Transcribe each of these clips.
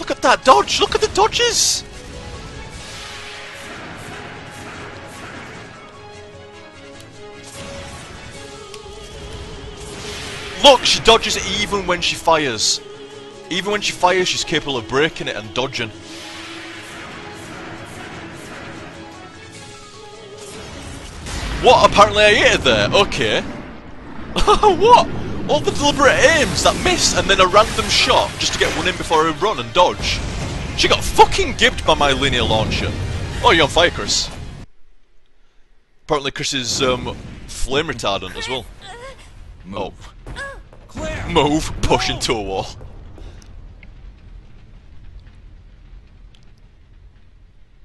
Look at that dodge! Look at the dodges! Look, she dodges it even when she fires. Even when she fires, she's capable of breaking it and dodging. What? Apparently I hit it there. Okay. What? All the deliberate aims that miss and then a random shot just to get one in before I run and dodge. She got fucking gibbed by my linear launcher. Oh, you're on fire, Chris. Apparently Chris is flame retardant as well. Move. Oh. Move. Push into a wall.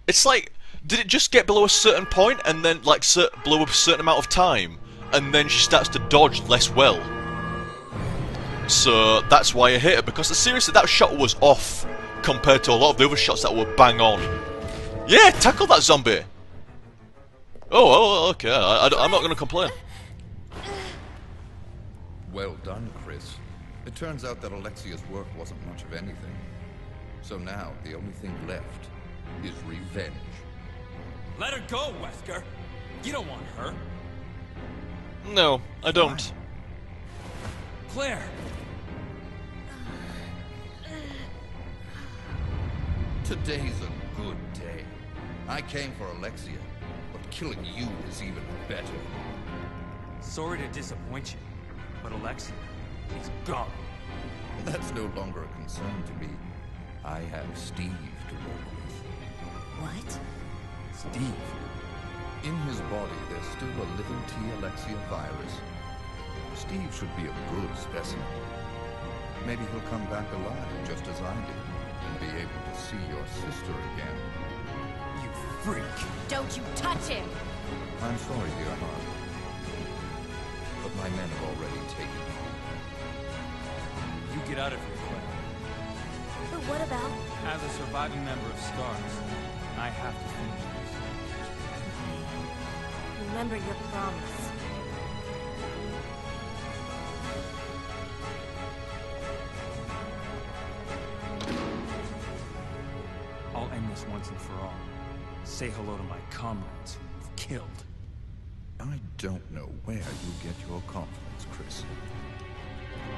It's like, did it just get below a certain point and then like below a certain amount of time and then she starts to dodge less well? So that's why I hit her, because seriously that shot was off compared to a lot of the other shots that were bang on. Yeah, tackle that zombie! Oh, okay, I'm not going to complain. Well done, Chris. It turns out that Alexia's work wasn't much of anything. So now, the only thing left is revenge. Let her go, Wesker! You don't want her. No, I don't. Claire! Today's a good day. I came for Alexia, but killing you is even better. Sorry to disappoint you, but Alexia is gone. That's no longer a concern to me. I have Steve to work with. What? Steve. In his body, there's still a living T. Alexia virus. Steve should be a good specimen. Maybe he'll come back alive just as I did, and be able to see your sister again. You freak! Don't you touch him! I'm sorry, dear heart. But my men have already taken him. You get out of here, Claire. But what about? As a surviving member of STARS, I have to finish this. Remember your promise. I'll end this once and for all. Say hello to my comrades who you've killed. I don't know where you get your confidence, Chris.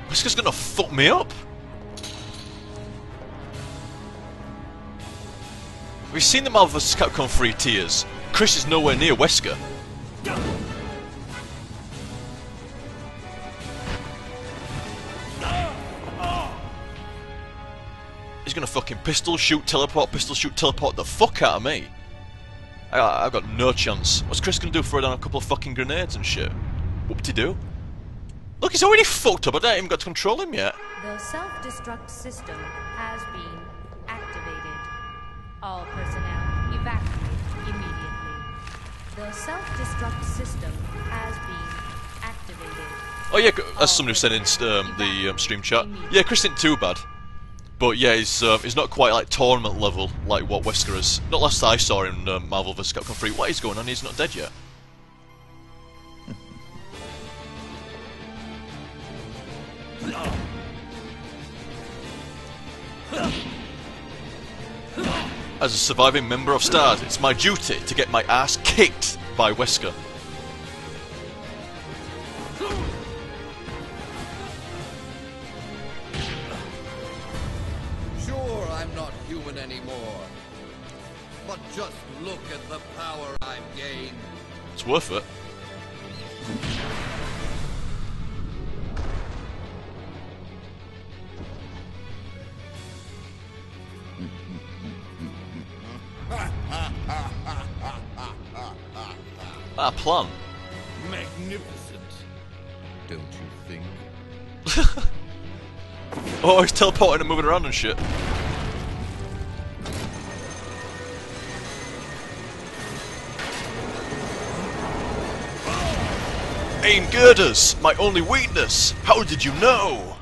This guy's gonna fuck me up. We've seen the Marvel vs. Capcom 3 tiers. Chris is nowhere near Wesker. He's gonna fucking pistol shoot, teleport the fuck out of me. I've got no chance. What's Chris gonna do? Throw down a couple of fucking grenades and shit? Whoop-de-doo. Look, he's already fucked up. I don't even got to control him yet. The self-destruct system has been activated. All personnel evacuate immediately. The self-destruct system has been activated. Oh yeah, as someone who said in the stream chat, yeah, Chris isn't too bad. But yeah, he's not quite like tournament level like what Wesker is. Not last I saw in Marvel vs. Capcom 3. What is going on? He's not dead yet. As a surviving member of STARS, it's my duty to get my ass kicked by Wesker. Sure, I'm not human anymore. But just look at the power I've gained. It's worth it. Our plan. Magnificent, don't you think? Oh, he's teleporting and moving around and shit. Aim girders, my only weakness. How did you know?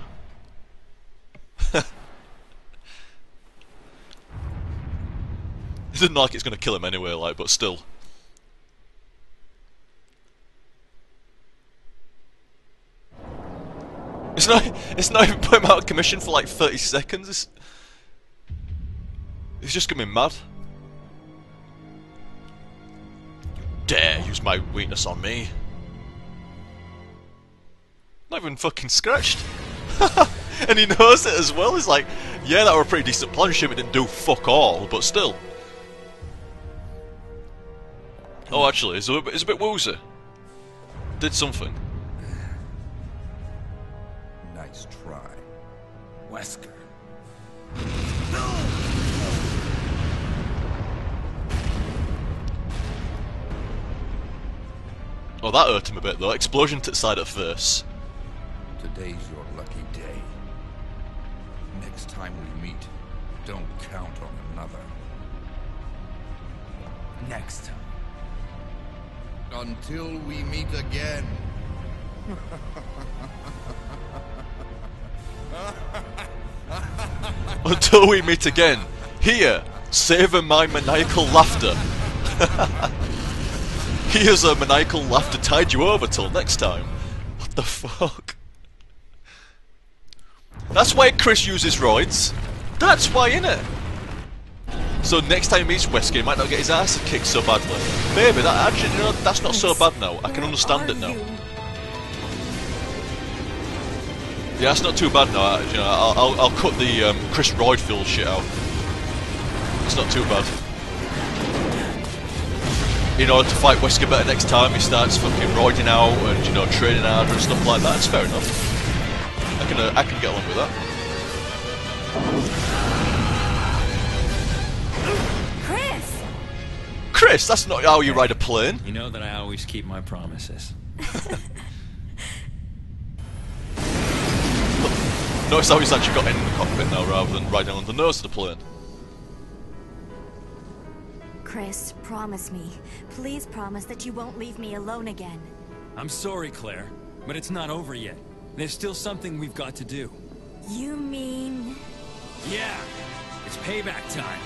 It doesn't like it's gonna kill him anyway, like, but still. It's not even put him out of commission for like 30 seconds. He's just gonna be mad. Dare use my weakness on me. Not even fucking scratched. And he knows it as well. He's like, yeah, that were a pretty decent plan. Shame it didn't do fuck all, but still. Oh, actually, it's a bit woozy. Did something. Nice try. Wesker. Oh, that hurt him a bit though. Explosion to the side at first. Today's your lucky day. Next time we meet, don't count on another. Next time. Until we meet again. Until we meet again. Here, savor my maniacal laughter. Here's a maniacal laughter tide you over till next time. What the fuck? That's why Chris uses roids. That's why, innit? So next time he meets Wesker, he might not get his ass kicked so badly. Maybe that actually, you know, that's not so bad now. I can understand it now. Yeah, that's not too bad now. You know, I'll cut the Chris Roydfield shit out. It's not too bad. In order to fight Wesker better next time, he starts fucking roiding out and, you know, training harder and stuff like that. It's fair enough. I can get along with that. Chris, that's not how you ride a plane. You know that I always keep my promises. Notice how he's actually got in the cockpit now rather than riding on the nose of the plane. Chris, promise me. Please promise that you won't leave me alone again. I'm sorry, Claire, but it's not over yet. There's still something we've got to do. You mean... Yeah, it's payback time.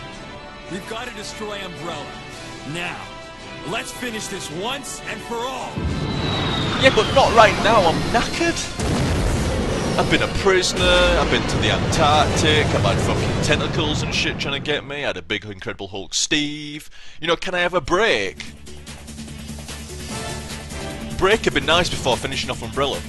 We've got to destroy Umbrella. Now, let's finish this once and for all. Yeah, but not right now. I'm knackered. I've been a prisoner. I've been to the Antarctic. I've had fucking tentacles and shit trying to get me. I had a big Incredible Hulk Steve. You know, can I have a break? Break would be nice before finishing off Umbrella.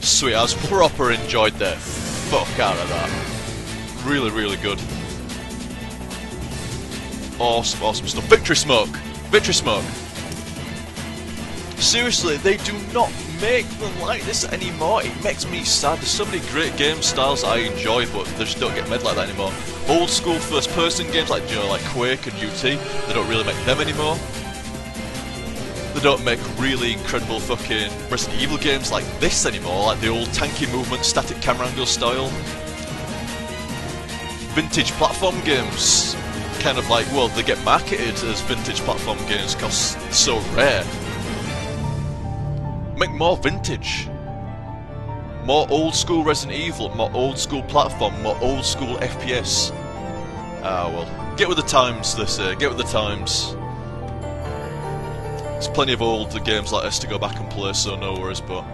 Sweet, I was proper enjoyed the fuck out of that. Really, really good. Awesome, awesome stuff. Victory Smoke! Victory Smoke! Seriously, they do not make them like this anymore. It makes me sad. There's so many great game styles that I enjoy, but they just don't get made like that anymore. Old school first person games like, you know, like Quake and UT, they don't really make them anymore. They don't make really incredible fucking Resident Evil games like this anymore, like the old tanky movement, static camera angle style. Vintage platform games, kind of like, well, they get marketed as vintage platform games because they're so rare. Make more vintage. More old school Resident Evil, more old school platform, more old school FPS. Ah, well, get with the times, they say, get with the times. There's plenty of old games like this to go back and play, so no worries, but...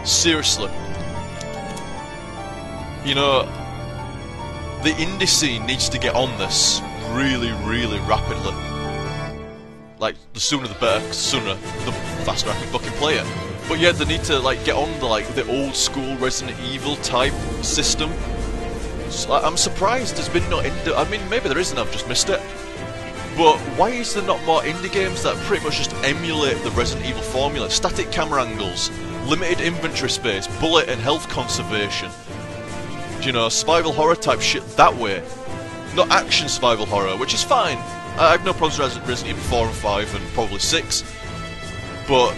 seriously. You know, the indie scene needs to get on this really, really rapidly. Like, the sooner the better, sooner the faster I can fucking play it. But yeah, they need to like get on the the old school Resident Evil type system. So, I'm surprised there's been no indie. I mean, maybe there isn't. I've just missed it. But why is there not more indie games that pretty much just emulate the Resident Evil formula? Static camera angles, limited inventory space, bullet and health conservation. You know, survival horror type shit that way. Not action survival horror, which is fine. I have no problems with Resident Evil 4 and 5 and probably 6. But,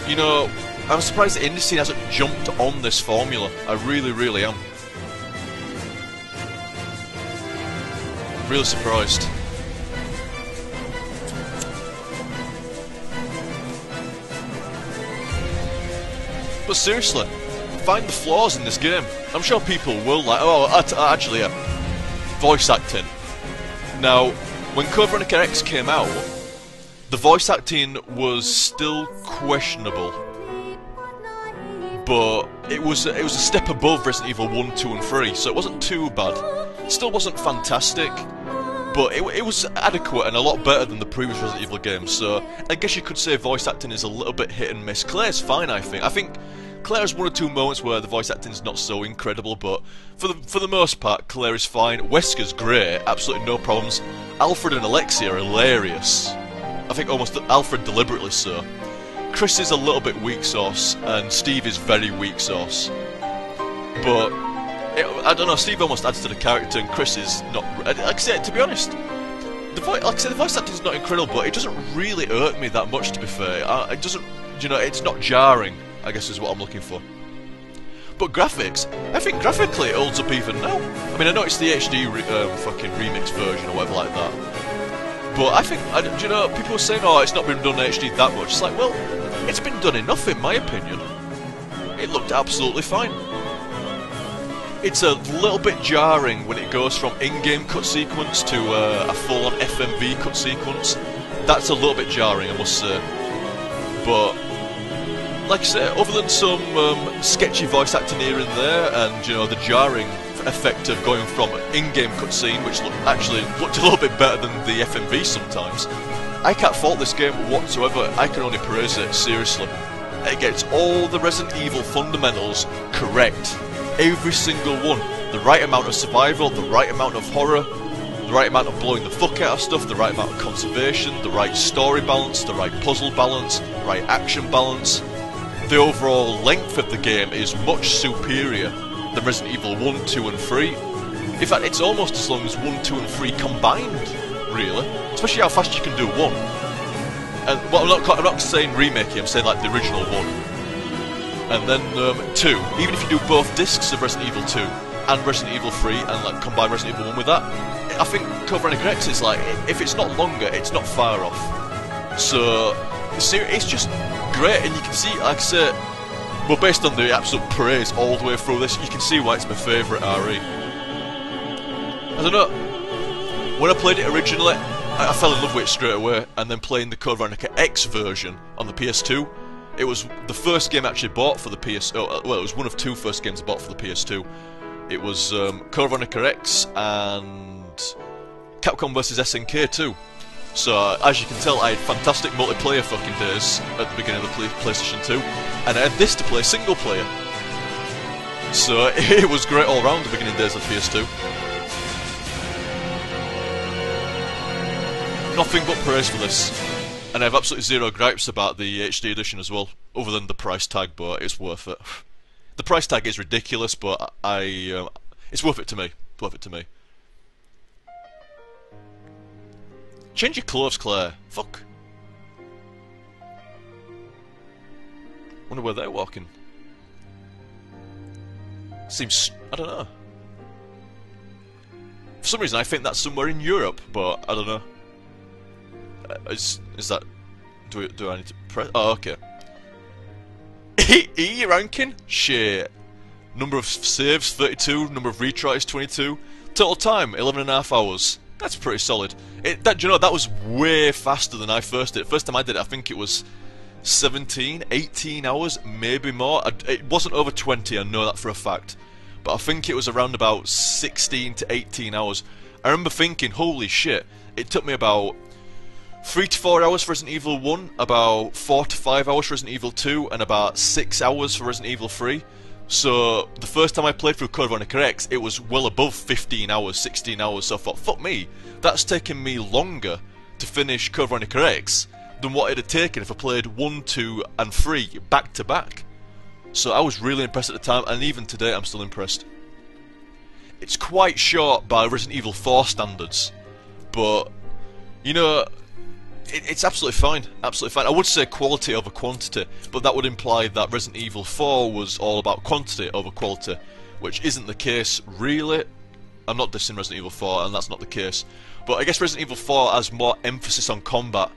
you know, I'm surprised the indie scene hasn't jumped on this formula. I really, really am. Really surprised. But seriously, find the flaws in this game. I'm sure people will like, oh, actually, yeah. Voice acting. Now, when Code Veronica X came out, the voice acting was still questionable. but it was a step above Resident Evil 1, 2 and 3, so it wasn't too bad. It still wasn't fantastic, but it was adequate and a lot better than the previous Resident Evil games, so I guess you could say voice acting is a little bit hit and miss. Claire's fine, I think. I think Claire has one or two moments where the voice acting is not so incredible, but for the most part, Claire is fine. Wesker's great, absolutely no problems. Alfred and Alexia are hilarious. I think almost Alfred deliberately so. Chris is a little bit weak sauce, and Steve is very weak sauce. But I don't know, Steve almost adds to the character, and Chris is not. Like I said, to be honest, the voice acting is not incredible, but it doesn't really irk me that much. To be fair, it doesn't. You know, it's not jarring, I guess is what I'm looking for. But graphics, I think graphically it holds up even now. I mean, I know it's the HD fucking remix version or whatever like that. But I think, you know, people are saying, oh, it's not been done in HD that much. It's like, well, it's been done enough in my opinion. It looked absolutely fine. It's a little bit jarring when it goes from in-game cut sequence to a full-on FMV cut sequence. That's a little bit jarring, I must say. But like I say, other than some sketchy voice acting here and there, and you know the jarring effect of going from in-game cutscene, which actually looked a little bit better than the FMV sometimes, I can't fault this game whatsoever. I can only praise it, seriously. It gets all the Resident Evil fundamentals correct. Every single one. The right amount of survival, the right amount of horror, the right amount of blowing the fuck out of stuff, the right amount of conservation, the right story balance, the right puzzle balance, the right action balance. The overall length of the game is much superior than Resident Evil 1, 2 and 3. In fact, it's almost as long as 1, 2 and 3 combined, really. Especially how fast you can do 1. And well, I'm not saying remake, I'm saying like the original 1. And then 2. Even if you do both discs of Resident Evil 2 and Resident Evil 3 and like combine Resident Evil 1 with that, I think Code Veronica X is like, if it's not longer, it's not far off. So it's just great, and you can see, like I say, well, based on the absolute praise all the way through this, you can see why it's my favourite RE. I don't know, when I played it originally, I fell in love with it straight away, and then playing the Code Veronica X version on the PS2, it was the first game I actually bought for the PS. Oh, well, it was one of two first games I bought for the PS2. It was Code Veronica X and Capcom vs SNK 2. So, as you can tell, I had fantastic multiplayer fucking days at the beginning of the PlayStation 2, and I had this to play single player. So, it was great all round the beginning days of the PS2. Nothing but praise for this. And I have absolutely zero gripes about the HD edition as well, other than the price tag, but it's worth it. The price tag is ridiculous, but it's worth it to me. Worth it to me. Change your clothes, Claire. Fuck. Wonder where they're walking. Seems... I don't know. For some reason I think that's somewhere in Europe, but I don't know. Is that... Do I need to press... Oh, okay. E ranking? Shit. Number of saves, 32. Number of retries, 22. Total time, 11.5 hours. That's pretty solid. Do you know, that was way faster than I first did. First time I did it, I think it was 17, 18 hours, maybe more. It wasn't over 20, I know that for a fact. But I think it was around about 16 to 18 hours. I remember thinking, holy shit, it took me about 3 to 4 hours for Resident Evil 1, about 4 to 5 hours for Resident Evil 2, and about 6 hours for Resident Evil 3. So, the first time I played through Code Veronica X, it was well above 15 hours, 16 hours, so I thought, fuck me, that's taken me longer to finish Code Veronica X than what it'd have taken if I played 1, 2, and 3 back to back. So I was really impressed at the time, and even today I'm still impressed. It's quite short by Resident Evil 4 standards, but, you know, it's absolutely fine, absolutely fine. I would say quality over quantity, but that would imply that Resident Evil 4 was all about quantity over quality, which isn't the case, really. I'm not dissing Resident Evil 4, and that's not the case. But I guess Resident Evil 4 has more emphasis on combat,